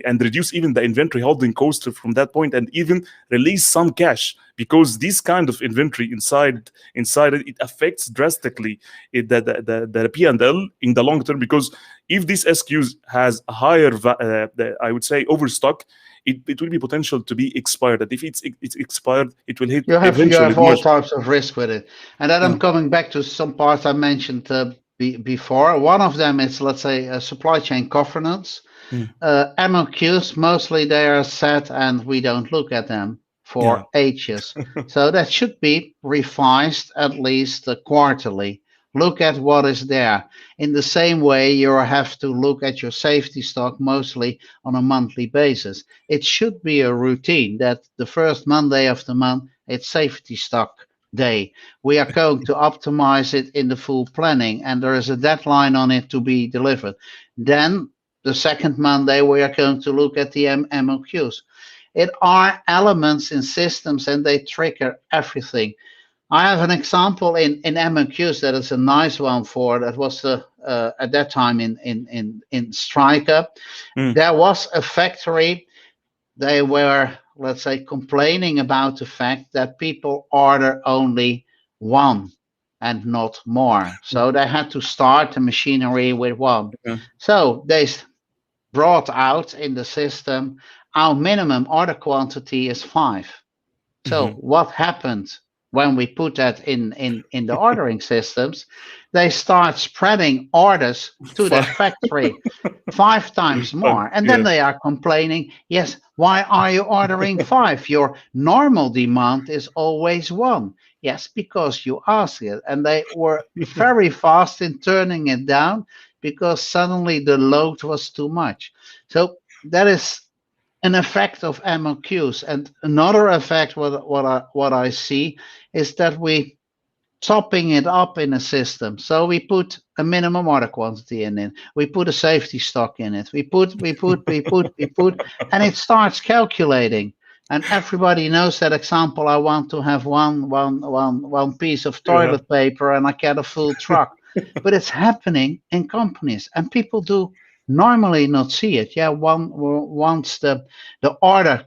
and reduce even the inventory holding cost from that point, and even release some cash, because this kind of inventory inside it affects drastically the P&L in the long term. Because if this SKUs has a higher I would say overstock, it will be potential to be expired. And if it's expired, it will hit You eventually have the all margin. types of risk with it, and then Yeah. I'm coming back to some parts I mentioned before. One of them is, let's say, a supply chain governance. Mm. MOQs, mostly they are set and we don't look at them Yeah. for ages. So that should be revised at least quarterly. Look at what is there. In the same way, you have to look at your safety stock mostly on a monthly basis. It should be a routine that the first Monday of the month, it's safety stock day. We are going to optimize it in the full planning, and there is a deadline on it to be delivered. Then the second Monday, we are going to look at the MOQs. It are elements in systems and they trigger everything. I have an example in MOQs that is a nice one for that was at that time in Striker. Mm. There was a factory. They were, let's say, complaining about the fact that people order only one and not more. So they had to start the machinery with one. Yeah. So they brought out in the system, our minimum order quantity is 5. So Mhm. what happened when we put that in the ordering systems? They start spreading orders to that Fine. factory 5 times more. And then Yeah. they are complaining, yes, why are you ordering 5? Your normal demand is always 1. Yes, because you asked it. And they were very fast in turning it down because suddenly the load was too much. So that is an effect of MOQs. And another effect, what I see, is that we topping it up in a system. So we put a minimum order quantity in it. We put a safety stock in it. We put, and it starts calculating. And everybody knows that example. I want to have one piece of Yeah. toilet paper, and I get a full truck. But it's happening in companies, and people do normally not see it. Yeah, once the order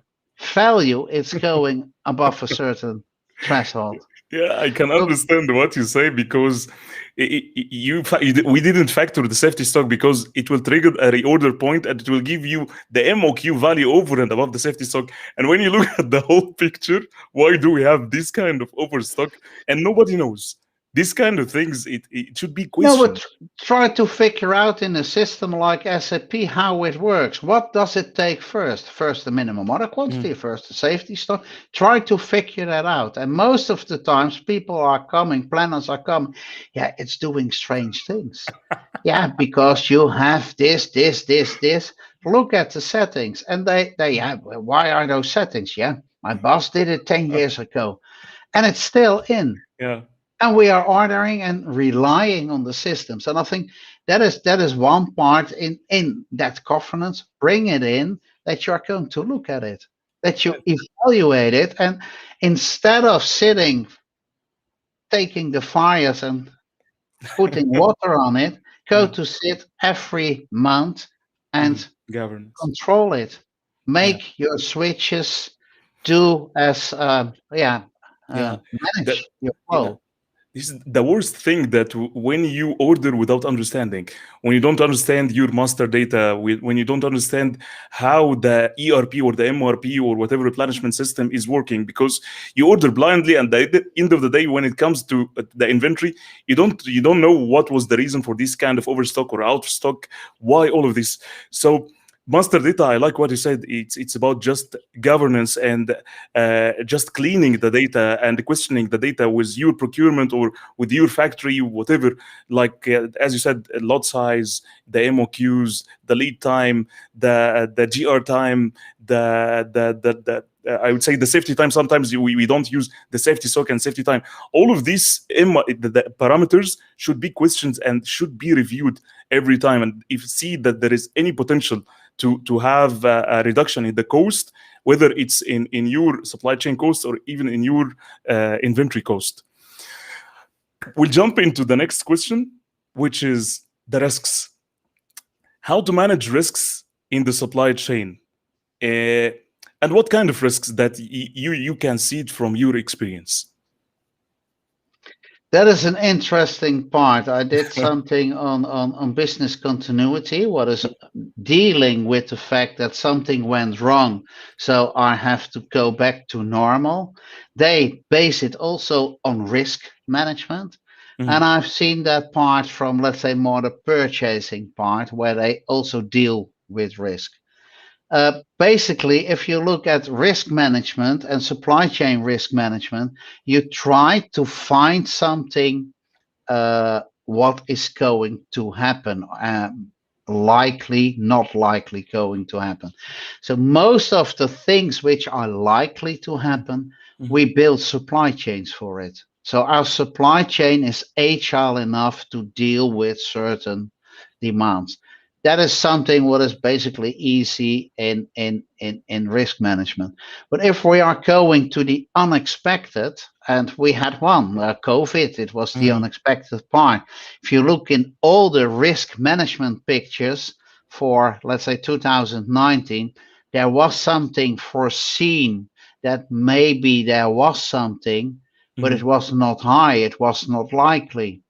value is going above a certain threshold. Yeah, I can So understand what you say, because we didn't factor the safety stock because it will trigger a reorder point, and it will give you the MOQ value over and above the safety stock. And when you look at the whole picture, why do we have this kind of overstock? And nobody knows this kind of things. It should be no, questioned. but try to figure out in a system like SAP how it works. What does it take first? First, the minimum order quantity, Mm. first, the safety stock. Try to figure that out. And most of the times, people are coming, planners are coming. Yeah, it's doing strange things. Yeah, because you have this. Look at the settings. And yeah, well, why are those settings? Yeah, my boss did it 10 years ago. And it's still in, Yeah, and we are ordering and relying on the systems. And I think that is one part in that governance. Bring it in, that you are going to look at it, that you evaluate it, and instead of sitting taking the fires and putting water on it, go yeah. to sit every month Mhm. and Governance. control it. Yeah, Make your switches do as yeah. That manage your yeah. flow. This is the worst thing, that when you order without understanding, when you don't understand your master data, when you don't understand how the ERP or the MRP or whatever replenishment system is working, because you order blindly, and at the end of the day, when it comes to the inventory, you don't know what was the reason for this kind of overstock or out of stock, why all of this. So master data, I like what you said. It's about just governance and just cleaning the data and questioning the data with your procurement or with your factory, whatever. Like as you said, lot size, the MOQs, the lead time, the GR time, the I would say the safety time. Sometimes we don't use the safety stock and safety time. All of these the parameters should be questioned and should be reviewed every time. And if you see that there is any potential to have a reduction in the cost, whether it's in your supply chain cost or even in your inventory cost. We'll jump into the next question, which is the risks. How to manage risks in the supply chain, uh, and what kind of risks that you can see it from your experience. That is an interesting part. I did something on business continuity, what is dealing with the fact that something went wrong. So I have to go back to normal. They base it also on risk management. And Mhm, I've seen that part from, let's say, more the purchasing part, where they also deal with risk. Basically, if you look at risk management and supply chain risk management, you try to find something what is going to happen. Likely, not likely going to happen. So, most of the things which are likely to happen, mhm, we build supply chains for it. So, our supply chain is agile enough to deal with certain demands. That is something what is basically easy in risk management. But if we are going to the unexpected, and we had one, COVID, it was the mhm, unexpected part. If you look in all the risk management pictures for, let's say, 2019, there was something foreseen that maybe there was something, but it mhm, was not high, it was not likely.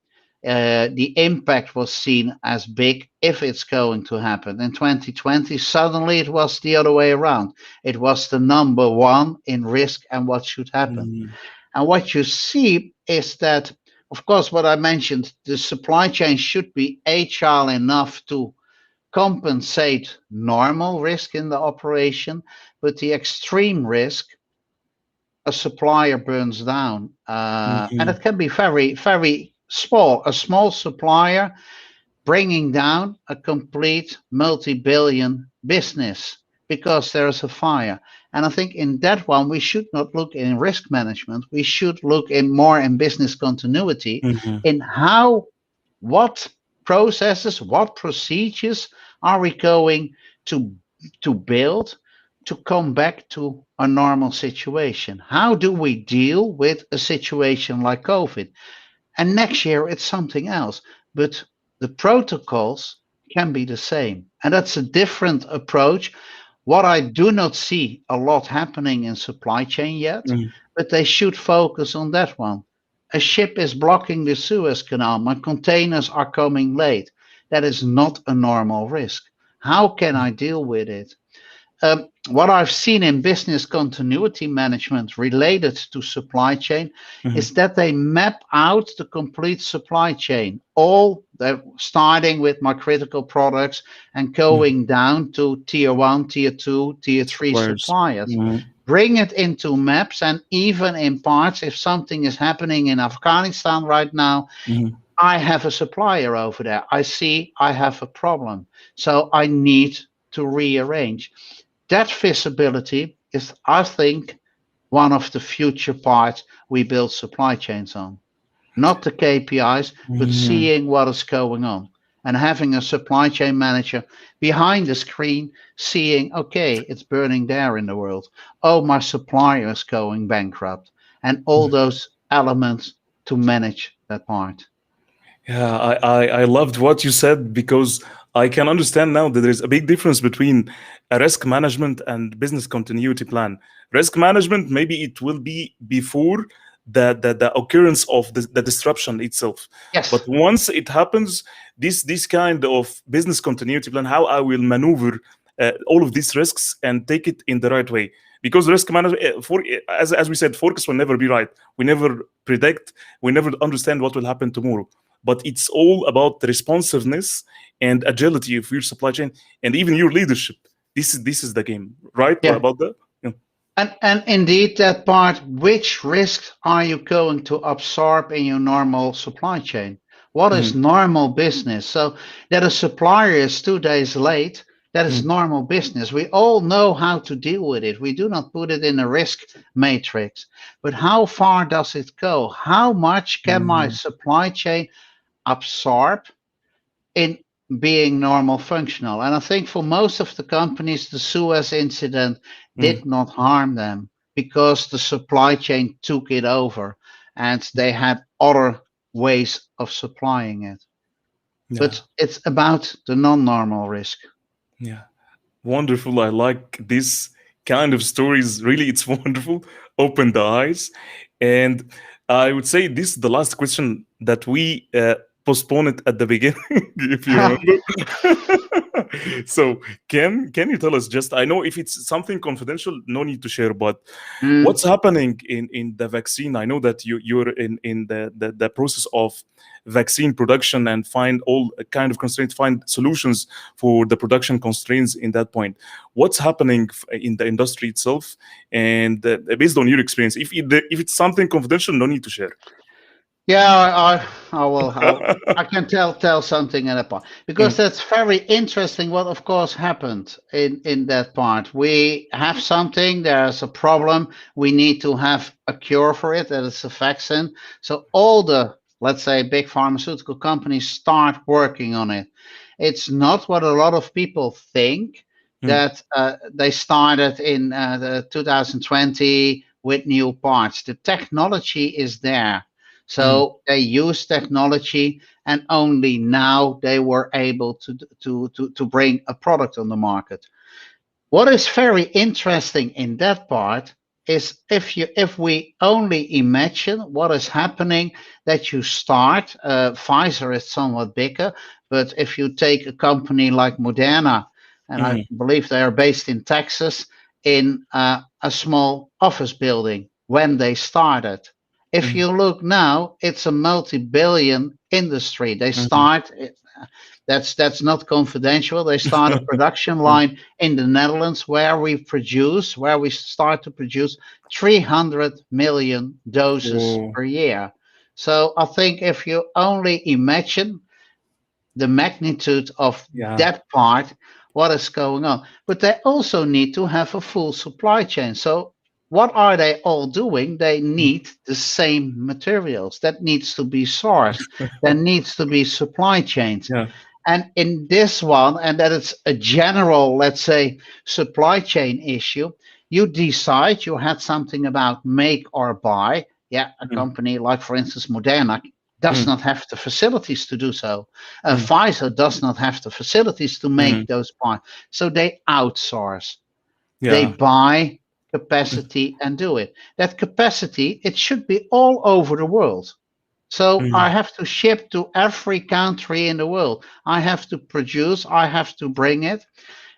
The impact was seen as big if it's going to happen. In 2020, suddenly it was the other way around. It was the number one in risk and what should happen. mhm, And what you see is that, of course, what I mentioned, the supply chain should be agile enough to compensate normal risk in the operation, but the extreme risk, a supplier burns down. And mhm, it can be very, very small. A small supplier bringing down a complete multi-billion business because there's a fire. And I think in that one, we should not look in risk management. We should look in more in business continuity mhm, in how, what processes, what procedures are we going to, to build to come back to a normal situation? How do we deal with a situation like COVID? And next year it's something else. But the protocols can be the same. And that's a different approach. What I do not see a lot happening in supply chain yet, mhm, but they should focus on that one. A ship is blocking the Suez Canal. My containers are coming late. That is not a normal risk. How can I deal with it? What I've seen in business continuity management related to supply chain mhm, is that they map out the complete supply chain, all starting with my critical products and mhm. going down to tier one, tier two, tier three Suppliers. suppliers. Mhm, Bring it into maps, and even in parts, if something is happening in Afghanistan right now, mhm, I have a supplier over there. I see I have a problem. So I need to rearrange. That visibility is, I think, one of the future parts we build supply chains on. Not the KPIs, but mhm. seeing what is going on and having a supply chain manager behind the screen seeing, okay, it's burning there in the world. Oh, my supplier is going bankrupt. And all those elements to manage that part. Yeah, I loved what you said because I can understand now that there is a big difference between a risk management and business continuity plan. Risk management, maybe it will be before the occurrence of the disruption itself. But Yes. once it happens, this kind of business continuity plan, how I will maneuver all of these risks and take it in the right way. Because risk management, as we said, focus will never be right. We never predict, we never understand what will happen tomorrow. but it's all about the responsiveness and agility of your supply chain and even your leadership. This is the game, right? Yeah. About that. Yeah. And indeed, that part, which risks are you going to absorb in your normal supply chain? What is Mhm. normal business? So that a supplier is 2 days late, that is Mhm. normal business. We all know how to deal with it. We do not put it in a risk matrix. But how far does it go? How much can my Mhm. supply chain absorb in being normal functional? And I think for most of the companies, the Suez incident Mhm. did not harm them because the supply chain took it over and they had other ways of supplying it. Yeah. But it's about the non normal risk. Yeah. Wonderful. I like this kind of stories. Really, it's wonderful. Open the eyes. And I would say this is the last question that we postponed it at the beginning, if you remember. So, can you tell us just? I know if it's something confidential, no need to share. But Mm, what's happening in the vaccine? I know that you're in the process of vaccine production and find all kind of constraints, find solutions for the production constraints in that point. What's happening in the industry itself, and based on your experience, if it's something confidential, no need to share. Yeah, I will. I can tell something in that part because Mm, that's very interesting. What of course happened in that part. We have something. There's a problem. We need to have a cure for it. That is a vaccine. So all the, let's say, big pharmaceutical companies start working on it. It's not what a lot of people think mm, that they started in the 2020 with new parts. The technology is there, mm, so they use technology, and only now they were able to bring a product on the market. What is very interesting in that part is if we only imagine what is happening, that you start, Pfizer is somewhat bigger, but if you take a company like Moderna, and I mm, believe they are based in Texas, in a small office building when they started. If mm, you look now, it's a multi-billion industry. They mm. start, that's not confidential. They start a production line in the Netherlands where we start to produce 300 million doses Oh, per year. So I think if you only imagine the magnitude of yeah. that part, what is going on. But they also need to have a full supply chain. So what are they all doing? They Mm, need the same materials. That needs to be sourced. There needs to be supply chains. yeah. And in this one, and that it's a general, let's say, supply chain issue, you decide you had something about make or buy. Yeah, a Mm, company like, for instance, Moderna does mm, not have the facilities to do so. mm, Pfizer does not have the facilities to mm. make those parts. So they outsource. They Yeah. buy Mm, capacity and do it. That capacity, it should be all over the world. So I mm, have to ship to every country in the world. I have to produce, I have to bring it.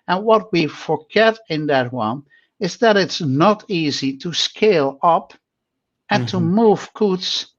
And what we forget in that one is that it's not easy to scale up and to mhm. move goods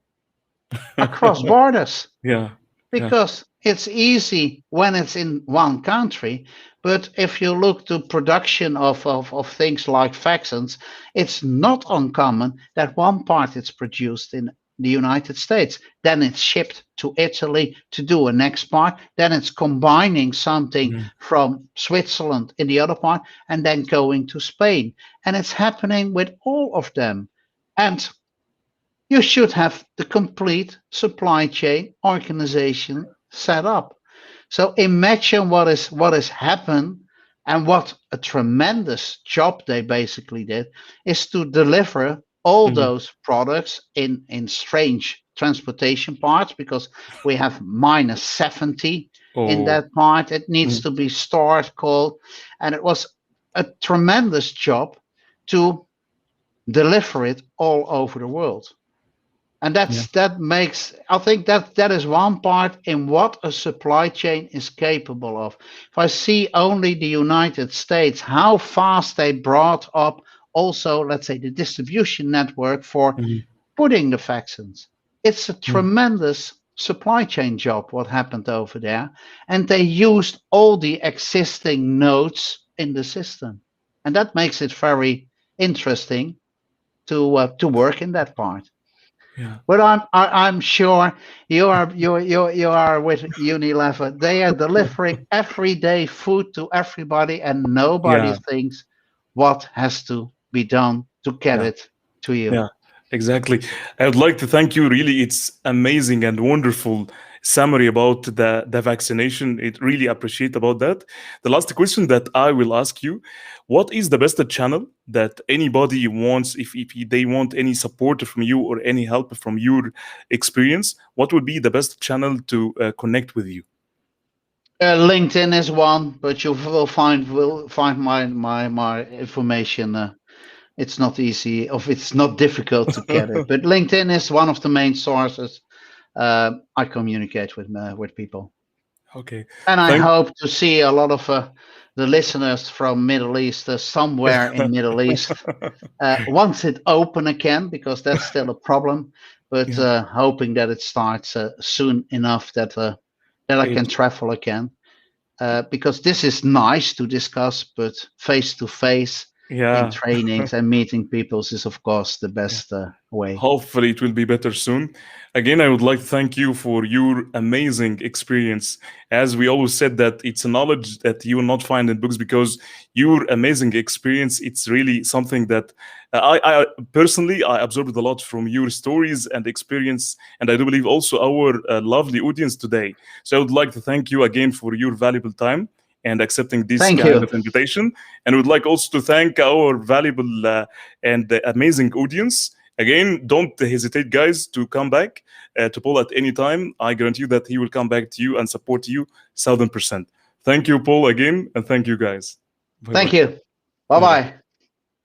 across borders, Yeah. Yeah. because it's easy when it's in one country. But if you look to production of things like vaccines, it's not uncommon that one part is produced in the United States, then it's shipped to Italy to do a next part, then it's combining something Mm, from Switzerland in the other part, and then going to Spain. And it's happening with all of them. And you should have the complete supply chain organization set up. So imagine what is happened, and what a tremendous job they basically did is to deliver all mm. those products in strange transportation parts, because we have -70 in Oh. that part. It needs Mm, to be stored, cold, and it was a tremendous job to deliver it all over the world. And yeah. that makes, I think that is one part in what a supply chain is capable of. If I see only the United States, how fast they brought up also, let's say, the distribution network for Mm, putting the vaccines. It's a mm, tremendous supply chain job, what happened over there, and they used all the existing nodes in the system, and that makes it very interesting to work in that part. Yeah, But I'm sure you are with Unilever. They are delivering everyday food to everybody, and nobody yeah, thinks what has to be done to get yeah. it to you. Yeah, exactly. I would like to thank you. Really, it's amazing and wonderful summary about the vaccination. It really appreciate about that. The last question that I will ask you, what is the best channel that anybody wants if they want any support from you or any help from your experience? What would be the best channel to connect with you? LinkedIn is one, but you will find my information. It's not easy, or it's not difficult to get it. But LinkedIn is one of the main sources I communicate with people. Okay, And I thank. hope to see a lot of the listeners from Middle East, somewhere in Middle East, once it open again, because that's still a problem. But Yeah, hoping that it starts soon enough that I can it. travel again. Because this is nice to discuss, but face to face in Yeah. trainings and meeting people is, of course, the best way. Hopefully, it will be better soon. Again, I would like to thank you for your amazing experience. As we always said, that it's a knowledge that you will not find in books because your amazing experience. It's really something that I personally I absorbed a lot from your stories and experience, and I do believe also our lovely audience today. So I would like to thank you again for your valuable time and accepting this Thank kind you. of invitation. And would like also to thank our valuable and amazing audience. Again, don't hesitate, guys, to come back to Paul at any time. I guarantee you that he will come back to you and support you 1000%. Thank you, Paul, again, and thank you, guys. Bye Thank bye. you. Bye Bye bye. bye.